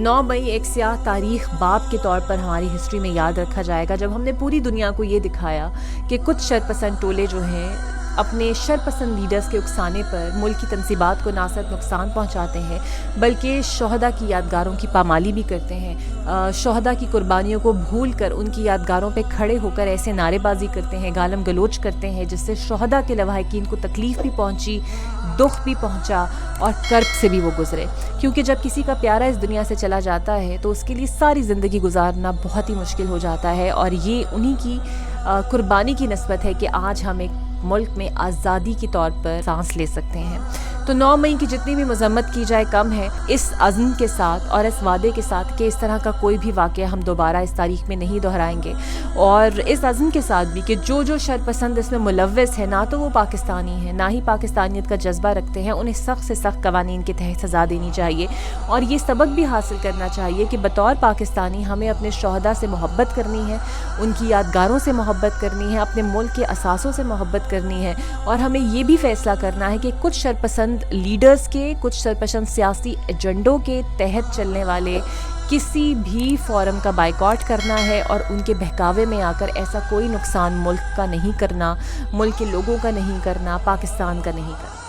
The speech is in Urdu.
9 مئی ایک سیاہ تاریخ باب کے طور پر ہماری ہسٹری میں یاد رکھا جائے گا، جب ہم نے پوری دنیا کو یہ دکھایا کہ کچھ شرپسند ٹولے جو ہیں اپنے شرپسند لیڈرز کے اکسانے پر ملک کی تنصیبات کو نہ صرف نقصان پہنچاتے ہیں بلکہ شہداء کی یادگاروں کی پامالی بھی کرتے ہیں، شہداء کی قربانیوں کو بھول کر ان کی یادگاروں پہ کھڑے ہو کر ایسے نعرے بازی کرتے ہیں، گالم گلوچ کرتے ہیں جس سے شہداء کے لواحقین کو تکلیف بھی پہنچی، دکھ بھی پہنچا اور کرب سے بھی وہ گزرے، کیونکہ جب کسی کا پیارا اس دنیا سے چلا جاتا ہے تو اس کے لیے ساری زندگی گزارنا بہت ہی مشکل ہو جاتا ہے، اور یہ انہی کی قربانی کی نسبت ہے کہ آج ہم ایک ملک میں آزادی کے طور پر سانس لے سکتے ہیں۔ تو 9 مئی کی جتنی بھی مذمت کی جائے کم ہے، اس عزم کے ساتھ اور اس وعدے کے ساتھ کہ اس طرح کا کوئی بھی واقعہ ہم دوبارہ اس تاریخ میں نہیں دہرائیں گے، اور اس عزم کے ساتھ بھی کہ جو شرپسند اس میں ملوث ہے نہ تو وہ پاکستانی ہیں نہ ہی پاکستانیت کا جذبہ رکھتے ہیں، انہیں سخت سے سخت قوانین کے تحت سزا دینی چاہیے، اور یہ سبق بھی حاصل کرنا چاہیے کہ بطور پاکستانی ہمیں اپنے شہداء سے محبت کرنی ہے، ان کی یادگاروں سے محبت کرنی ہے، اپنے ملک کے اثاثوں سے محبت کرنی ہے، اور ہمیں یہ بھی فیصلہ کرنا ہے کہ کچھ شرپسند لیڈرز کے، کچھ شرپسند سیاسی ایجنڈوں کے تحت چلنے والے کسی بھی فورم کا بائیکاٹ کرنا ہے، اور ان کے بہکاوے میں آ کر ایسا کوئی نقصان ملک کا نہیں کرنا، ملک کے لوگوں کا نہیں کرنا، پاکستان کا نہیں کرنا۔